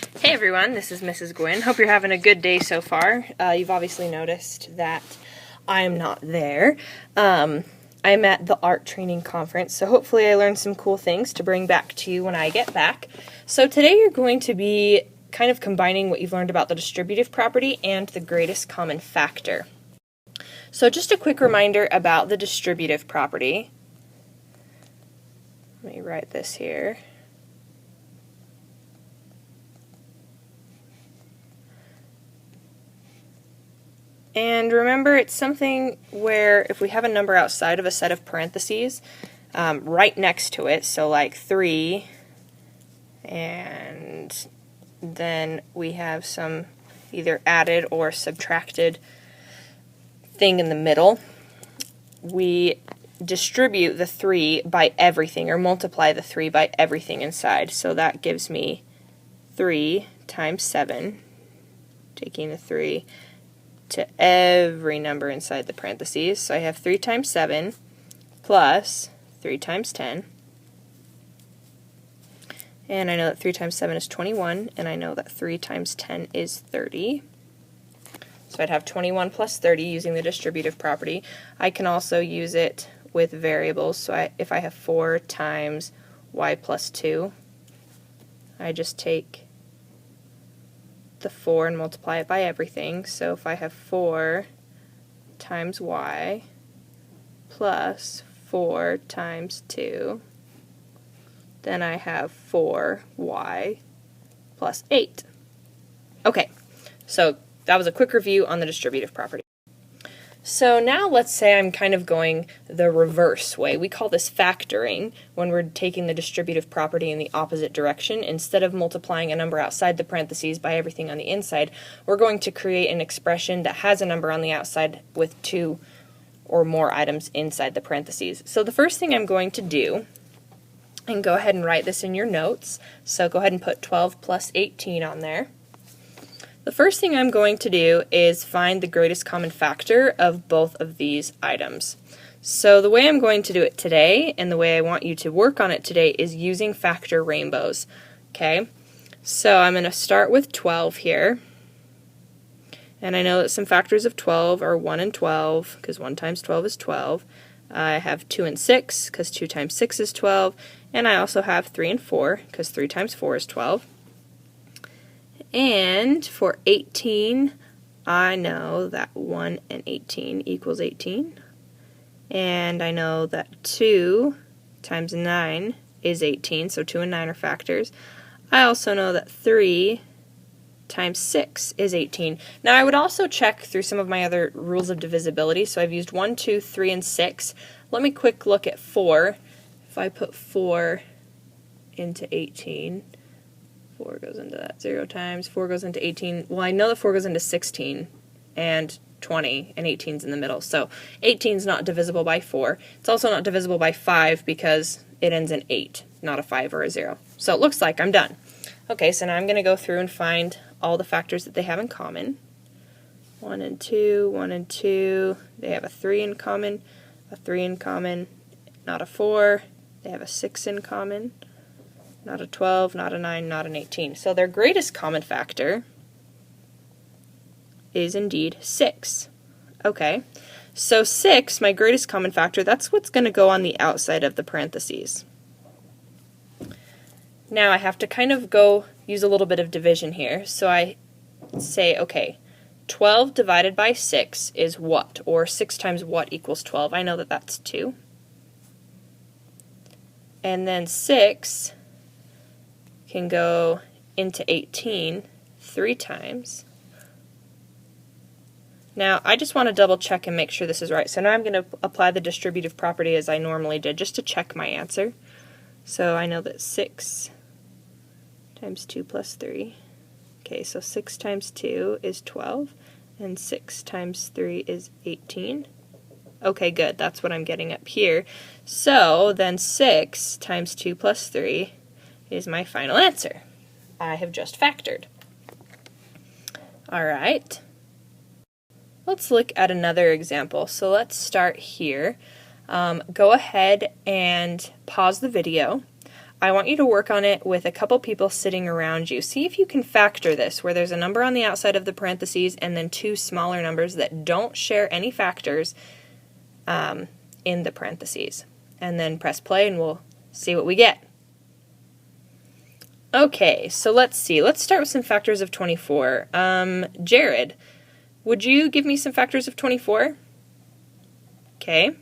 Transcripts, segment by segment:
Hey everyone, this is Mrs. Gwynn. Hope you're having a good day so far. You've obviously noticed that I am not there. I'm at the art training conference, so hopefully I learned some cool things to bring back to you when I get back. So today you're going to be kind of combining what you've learned about the distributive property and the greatest common factor. So just a quick reminder about the distributive property. Let me write this here. And remember, it's something where if we have a number outside of a set of parentheses, right next to it, so like 3, and then we have some either added or subtracted thing in the middle, we distribute the 3 by everything, or multiply the 3 by everything inside. So that gives me 3 times 7, taking the 3 to every number inside the parentheses. So I have 3 times 7 plus 3 times 10. And I know that 3 times 7 is 21, and I know that 3 times 10 is 30. So I'd have 21 plus 30 using the distributive property. I can also use it with variables. So if I have 4 times y plus 2, I just take the 4 and multiply it by everything. So if I have 4 times y plus 4 times 2, then I have 4y plus 8. Okay, so that was a quick review on the distributive property. So now let's say I'm kind of going the reverse way. We call this factoring when we're taking the distributive property in the opposite direction. Instead of multiplying a number outside the parentheses by everything on the inside, we're going to create an expression that has a number on the outside with 2 or more items inside the parentheses. So the first thing I'm going to do, and go ahead and write this in your notes, so go ahead and put 12 plus 18 on there. The first thing I'm going to do is find the greatest common factor of both of these items. So the way I'm going to do it today, and the way I want you to work on it today, is using factor rainbows. Okay, so I'm going to start with 12 here. And I know that some factors of 12 are 1 and 12, because 1 times 12 is 12. I have 2 and 6, because 2 times 6 is 12. And I also have 3 and 4, because 3 times 4 is 12. And for 18, I know that 1 and 18 equals 18. And I know that 2 times 9 is 18, so 2 and 9 are factors. I also know that 3 times 6 is 18. Now I would also check through some of my other rules of divisibility. So I've used 1, 2, 3, and 6. Let me quick look at 4. If I put 4 into 18, 4 goes into that 0 times, 4 goes into 18. Well, I know that 4 goes into 16 and 20, and 18's in the middle. So 18's not divisible by 4. It's also not divisible by 5 because it ends in 8, not a 5 or a 0. So it looks like I'm done. Okay, so now I'm going to go through and find all the factors that they have in common. 1 and 2, 1 and 2. They have a 3 in common, a 3 in common, not a 4. They have a 6 in common. Not a 12, not a 9, not an 18. So their greatest common factor is indeed 6. Okay, so 6, my greatest common factor, that's what's going to go on the outside of the parentheses. Now I have to kind of go use a little bit of division here. So I say, okay, 12 divided by 6 is what? Or 6 times what equals 12? I know that that's 2. And then 6 can go into 18 3 times. Now I just want to double check and make sure this is right. So now I'm going to apply the distributive property as I normally did just to check my answer. So I know that 6 times 2 plus 3. Okay, so 6 times 2 is 12, and 6 times 3 is 18. Okay, good, that's what I'm getting up here. So then 6 times 2 plus 3 is my final answer. I have just factored. Alright, let's look at another example. So let's start here. Go ahead and pause the video. I want you to work on it with a couple people sitting around you. See if you can factor this, where there's a number on the outside of the parentheses and then two smaller numbers that don't share any factors in the parentheses. And then press play and we'll see what we get. Okay, so let's see. Let's start with some factors of 24. Jared, would you give me some factors of 24? Okay.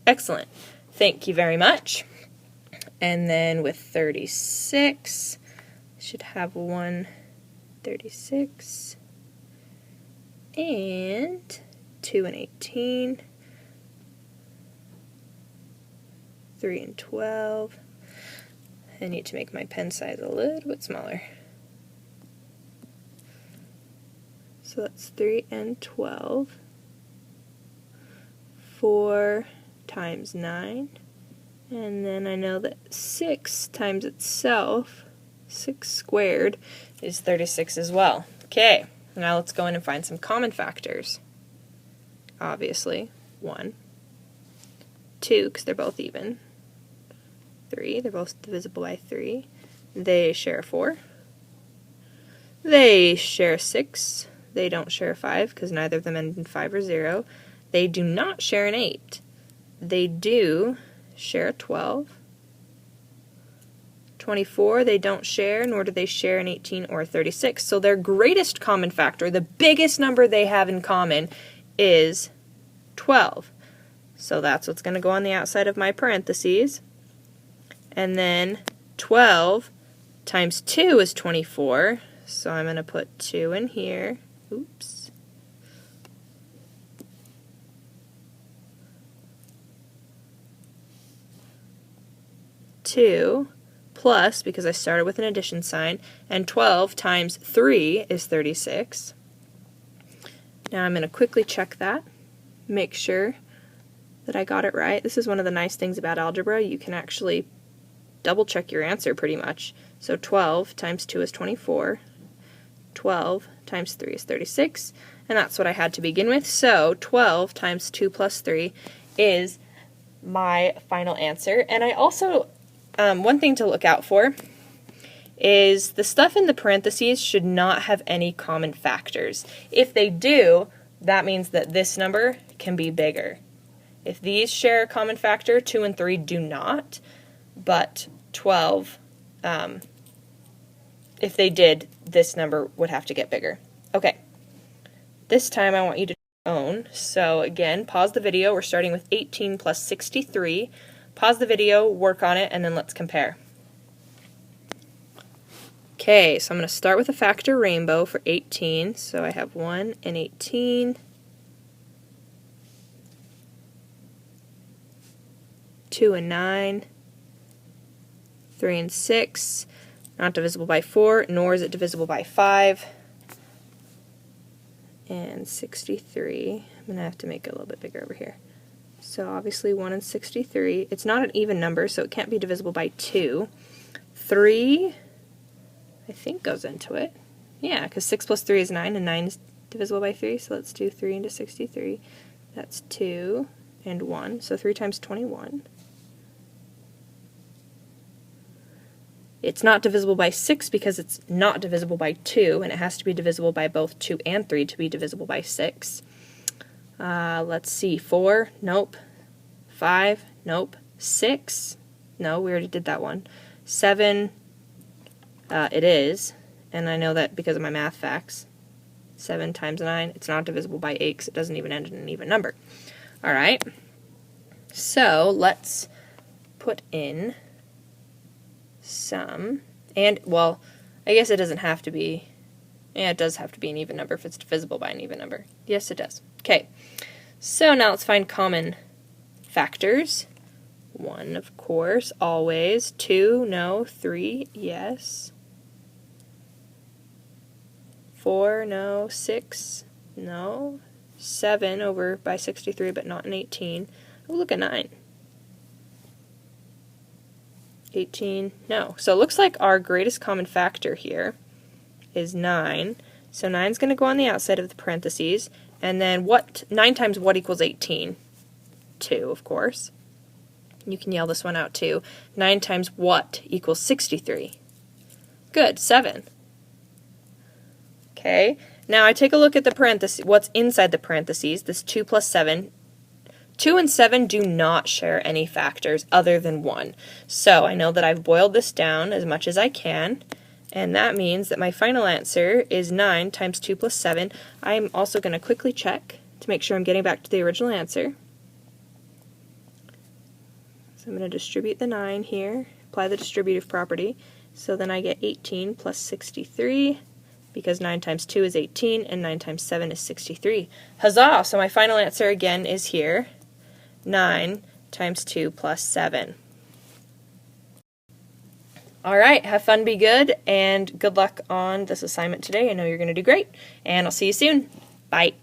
Excellent. Thank you very much. And then with 36, should have 136 and 2 and 18, 3 and 12. I need to make my pen size a little bit smaller. So that's 3 and 12. 4 times 9. And then I know that 6 times itself, 6 squared, is 36 as well. Okay, now let's go in and find some common factors. Obviously, 1, 2, because they're both even, 3, they're both divisible by 3, they share 4, they share 6, they don't share 5, because neither of them end in 5 or 0, they do not share an 8, they do share a 12. 24, they don't share, nor do they share an 18 or a 36. So their greatest common factor, the biggest number they have in common, is 12. So that's what's going to go on the outside of my parentheses. And then 12 times 2 is 24. So I'm going to put 2 in here. Oops. 2 plus, because I started with an addition sign, and 12 times 3 is 36. Now I'm going to quickly check that, make sure that I got it right. This is one of the nice things about algebra. You can actually double check your answer pretty much. So 12 times 2 is 24. 12 times 3 is 36. And that's what I had to begin with. So 12 times 2 plus 3 is my final answer. And I also one thing to look out for is the stuff in the parentheses should not have any common factors. If they do, that means that this number can be bigger. If these share a common factor, 2 and 3 do not, but 12, if they did, this number would have to get bigger. Okay, this time I want you to own. So again, pause the video. We're starting with 18 plus 63. Pause the video, work on it, and then let's compare. Okay, so I'm going to start with a factor rainbow for 18. So I have 1 and 18. 2 and 9. 3 and 6. Not divisible by 4, nor is it divisible by 5. And 63. I'm going to have to make it a little bit bigger over here. So obviously 1 and 63. It's not an even number, so it can't be divisible by 2. 3, I think, goes into it. Yeah, because 6 plus 3 is 9, and 9 is divisible by 3, so let's do 3 into 63. That's 2 and 1, so 3 times 21. It's not divisible by 6 because it's not divisible by 2, and it has to be divisible by both 2 and 3 to be divisible by 6. Let's see, 4, nope. 5, nope. 6, no, we already did that one. 7, it is, and I know that because of my math facts. 7 times 9, it's not divisible by 8 because it doesn't even end in an even number. Alright, so let's put in some, and, well, I guess it doesn't have to be, yeah, it does have to be an even number if it's divisible by an even number. Yes, it does. Okay, so now let's find common factors. 1, of course, always. 2, no. 3, yes. 4, no. 6, no. 7 over by 63, but not an 18. Oh, look, a 9. 18, no. So it looks like our greatest common factor here is 9. So 9 is going to go on the outside of the parentheses. And then 9 times what equals 18? 2, of course. You can yell this one out too. 9 times what equals 63? Good, 7. Okay, now I take a look at the parentheses, what's inside the parentheses, this 2 plus 7. 2 and 7 do not share any factors other than 1. So I know that I've boiled this down as much as I can, and that means that my final answer is 9 times 2 plus 7. I'm also going to quickly check to make sure I'm getting back to the original answer. So I'm going to distribute the 9 here, apply the distributive property. So then I get 18 plus 63, because 9 times 2 is 18, and 9 times 7 is 63. Huzzah! So my final answer again is here, 9 times 2 plus 7. Alright, have fun, be good, and good luck on this assignment today. I know you're going to do great, and I'll see you soon. Bye.